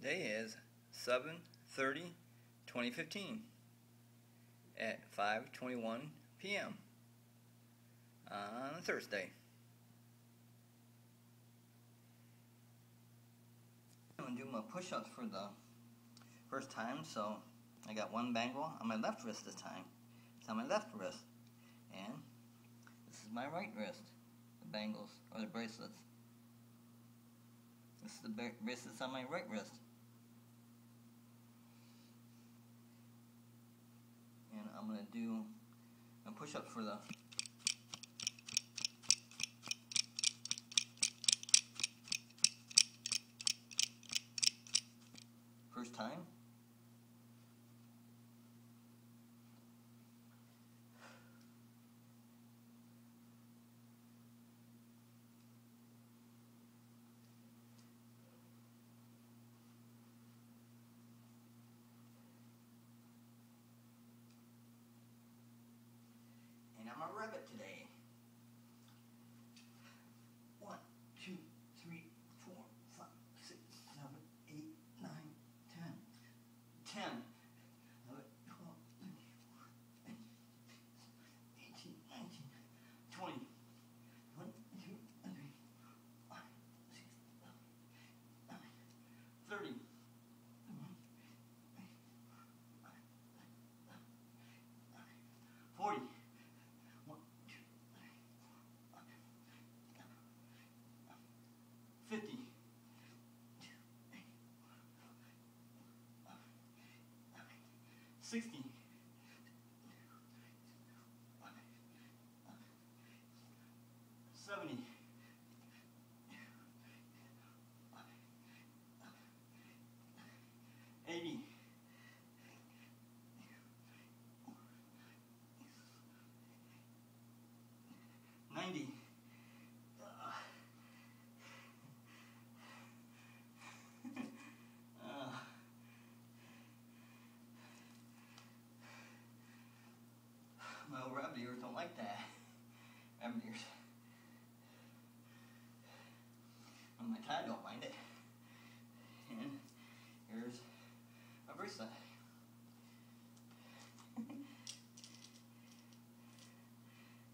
Today is 7/30/2015 at 5:21 p.m. on Thursday. I'm going to do my push-ups for the first time, so I got one bangle on my left wrist this time. It's on my left wrist. And this is my right wrist, the bangles, or the bracelets. This is the bracelets on my right wrist. And I'm going to do a push-up for the first time. And I'm a rabbit today. 1, 2, 3, 4, 5, 6, 7, 8, 9, 10. 10. 11, 12, 13, 18, 19, 20. 1, 2, 3, 5, 6, 7, 9, 30. 40. 1, 2, 3, 4, 5, 50. 2, 8, 4, 5, 60. 70. 80. 90. My old rabbit ears don't like that. Rabbit ears. And my tie don't mind it. And here's a bracelet.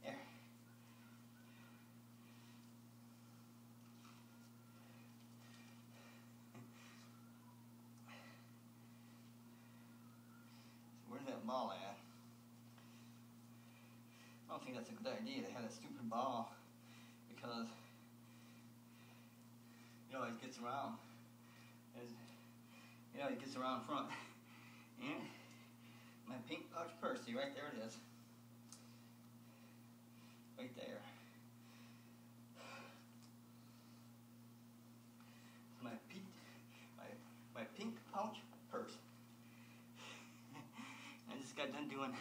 There. So where's that ball at? I don't think that's a good idea to have that stupid ball, because it always gets around. It always gets around front. And my pink pouch purse, see, right there it is. Right there. My pink pouch purse. I just got done doing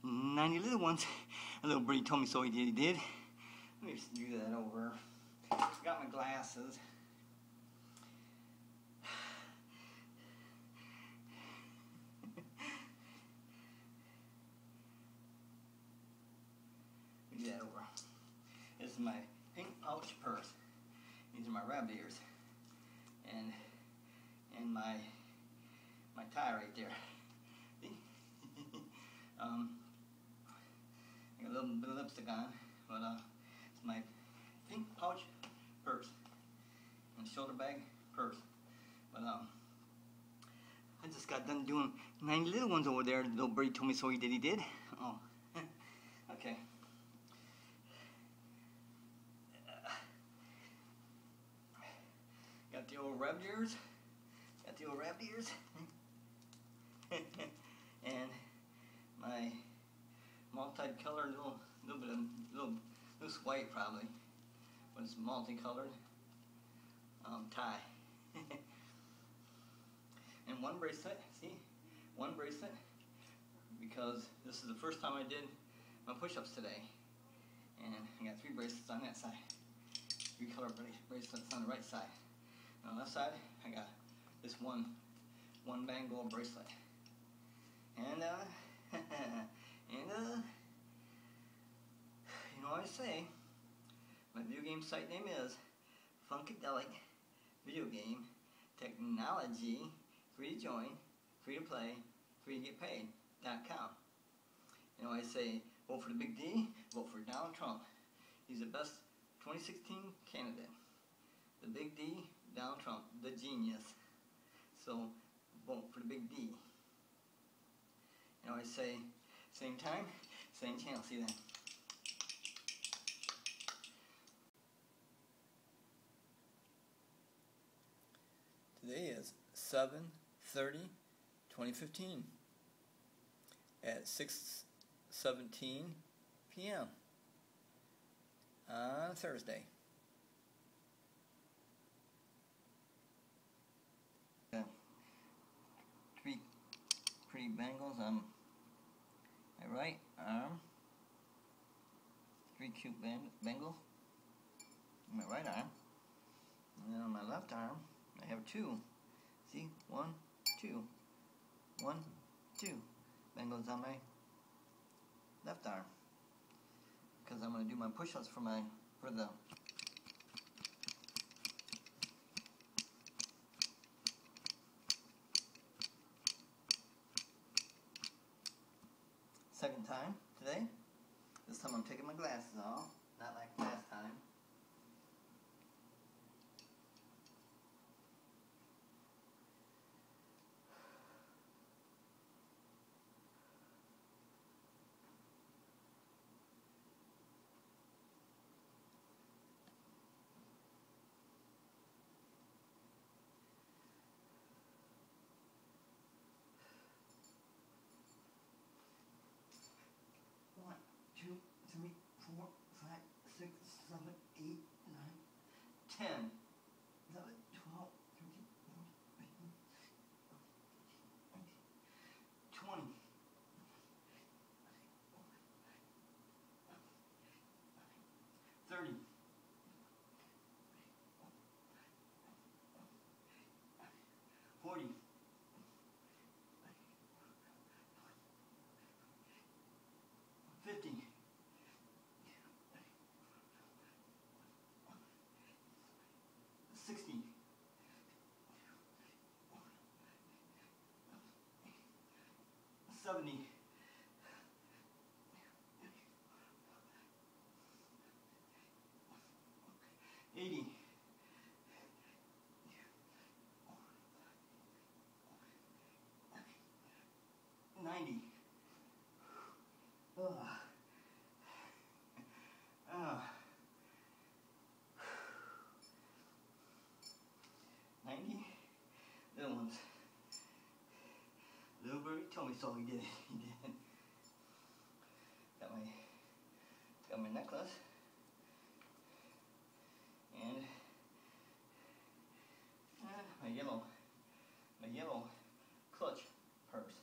90 little ones. A little birdie told me so he did. Let me just do that over. Got my glasses. Do that over. This is my pink pouch purse. These are my rabbit ears. And my tie right there. I got a little bit of lipstick on, but it's my pink pouch purse and shoulder bag purse. But I just got done doing 90 little ones over there. The little birdie told me so he did. Oh, okay. Got the old rabbit ears. Got the old rabbit ears. And my multicolored little loose white probably, but it's multicolored tie. And one bracelet, see, one bracelet, because this is the first time I did my push-ups today, and I got 3 bracelets on that side, 3 color bracelets on the right side. On the left side, I got this one bang gold bracelet, and you know what I say, my video game site name is Funkadelic Video Game technology, free to join, free to play, free to get paid.com. You know, I say, vote for the Big D, vote for Donald Trump. He's the best 2016 candidate. The Big D, Donald Trump, the genius. So, vote for the Big D. You know, I say, same time, same channel. See that? Today is 7/30/2015 at 6:17 p.m. on Thursday. Got 3 pretty bangles on my right arm. 3 cute bangles on my right arm. And then on my left arm, I have 2. See? 1, 2. 1, 2. Bangles on my left arm. Because I'm going to do my push-ups for the second time today. This time I'm taking my glasses off, not like last time. One, 2, 3, 4, 5, 6, 7, 8, 9, 10, 11, 12, 13, 14, 15, 20, 30, 40, 50, 60, 70, 80, 90. Ugh. 90. Little ones. Little birdie told me so. He did. He did. Got my necklace and my yellow clutch purse.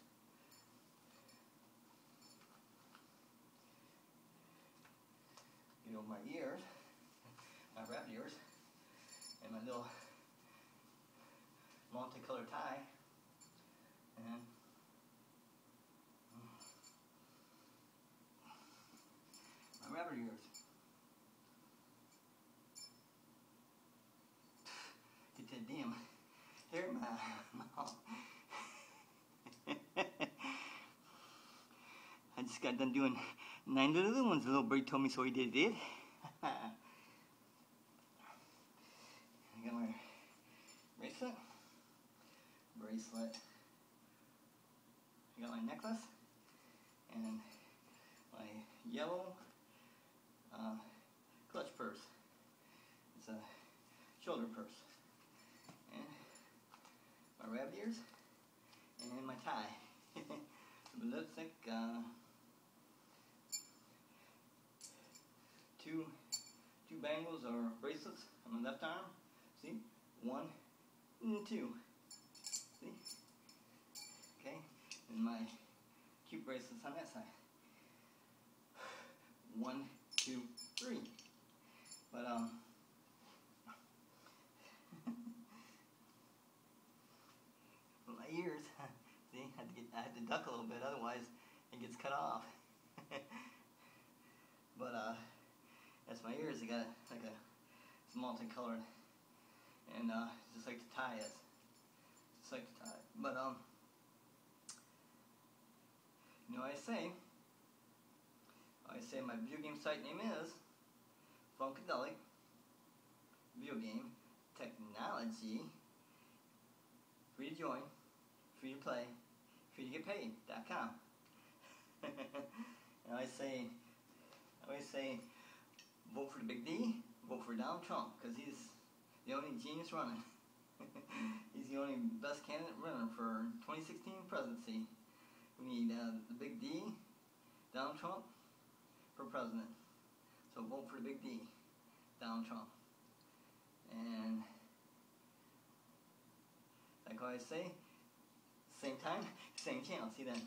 You know, my ears, my wrapped ears, and my little multicolored tie, and my rabbit ears. Get that damn hair in my mouth. I just got done doing 9 little ones. The little bird told me so. He did. I got my bracelet. I got my necklace and my yellow clutch purse. It's a shoulder purse. And my rabbit ears and my tie. The lipstick. 2 bangles or bracelets on my left arm. See? 1 and 2. See? Okay? And my cute bracelets on that side. 1, 2, 3. But my ears. See? I had to duck a little bit, otherwise it gets cut off. But that's my ears. They got like it's multicolored, and just like the tie is. site to tie. But you know what I say my video game site name is Funkadelic Video Game Technology. Free to join, free to play, free to get paid.com. And I always say, vote for the Big D, vote for Donald Trump, because he's the only genius running. He's the only best candidate running for 2016 presidency. We need the Big D, Donald Trump, for president. So vote for the Big D, Donald Trump. And like I always say, same time, same channel. See you then.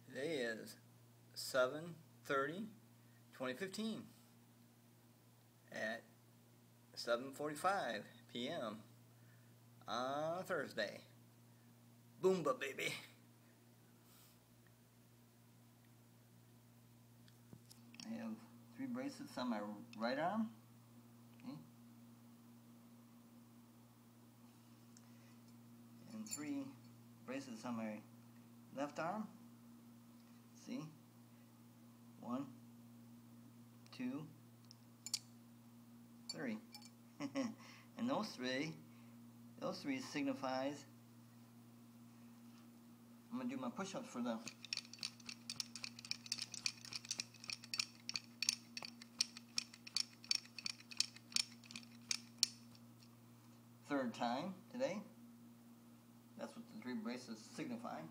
Today is 7/30/2015 at 7:45 p.m. on Thursday. Boomba, baby. I have 3 bracelets on my right arm. Okay. And 3 bracelets on my left arm. See? 1, 2, 3. And those three signifies I'm gonna do my push-ups for them. Third time today. That's what the 3 bracelets signify.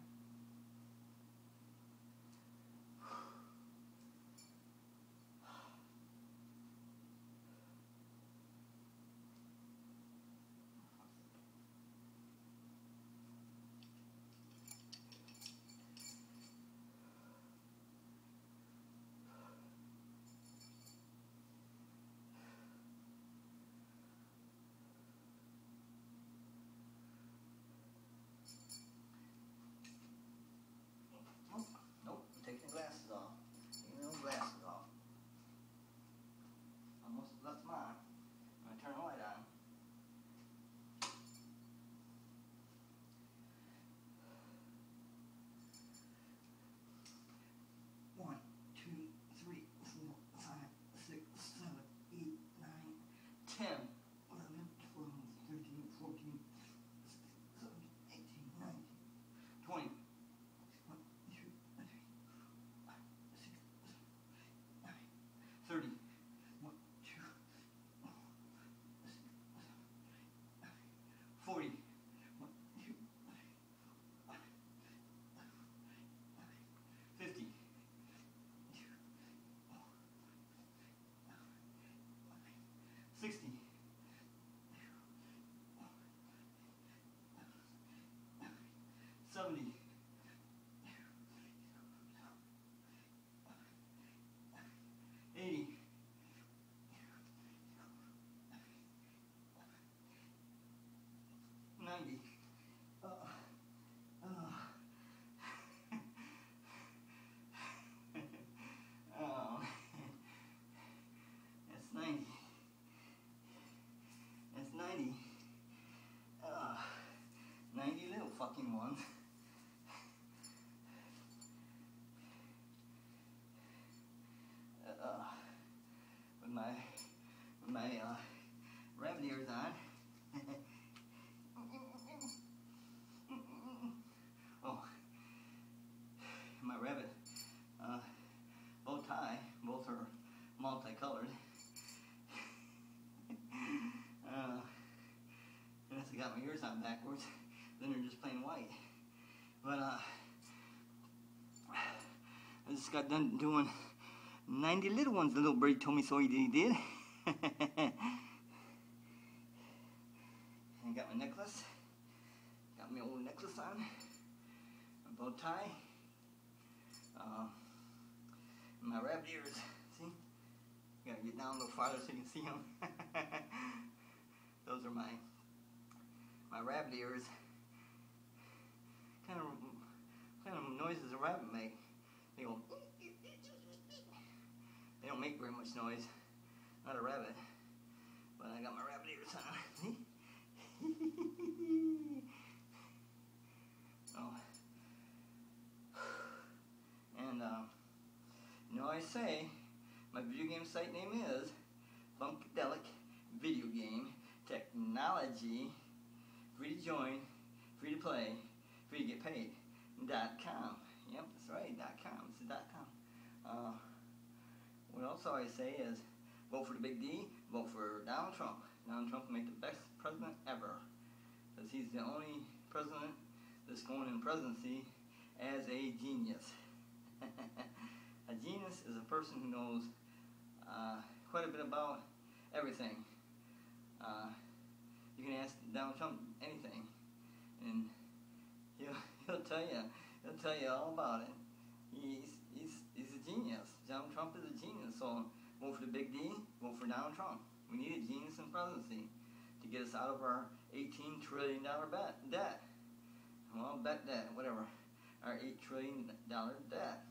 That's 90. 90 little fucking ones. With my rabbit ears on. Oh, my rabbit bow tie. Both are multicolored. Unless I got my ears on backwards, then they're just plain white. But I just got done doing 90 little ones. The little bird told me so he did. And got my necklace. Got my old necklace on. My bow tie. My rabbit ears. See? Gotta get down a little farther so you can see them. Those are my rabbit ears. Kind of noises a rabbit make. They go. They don't make very much noise. Not a rabbit. But I got my rabbit ears on. See? Oh. And, you know, I say, my video game site name is Funkadelic Video Game Technology, free to join, free to play, free to get paid, .com. Yep, that's right, .com. This is .com. What else I say is, vote for the Big D, vote for Donald Trump. Donald Trump will make the best president ever. Because he's the only president that's going in presidency as a genius. A genius is a person who knows quite a bit about everything. You can ask Donald Trump anything, and he'll tell you all about it. He's a genius. Donald Trump is a genius. So vote for the Big D. Vote for Donald Trump. We need a genius in presidency to get us out of our $18 trillion debt. Well, bet debt, whatever. Our $8 trillion debt.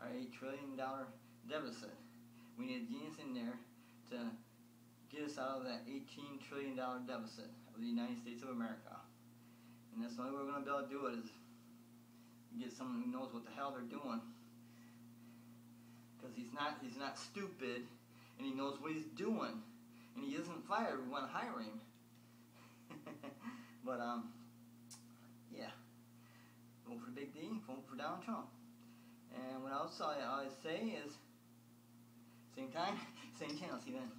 Our $8 trillion deficit. We need a genius in there to get us out of that $18 trillion deficit of the United States of America. And that's the only way we're going to be able to do it is get someone who knows what the hell they're doing. Because he's not stupid, and he knows what he's doing. And he isn't fired. We want to hire him. But, yeah. Vote for Big D, vote for Donald Trump. And what else I always say is, same time, same channel. See you then.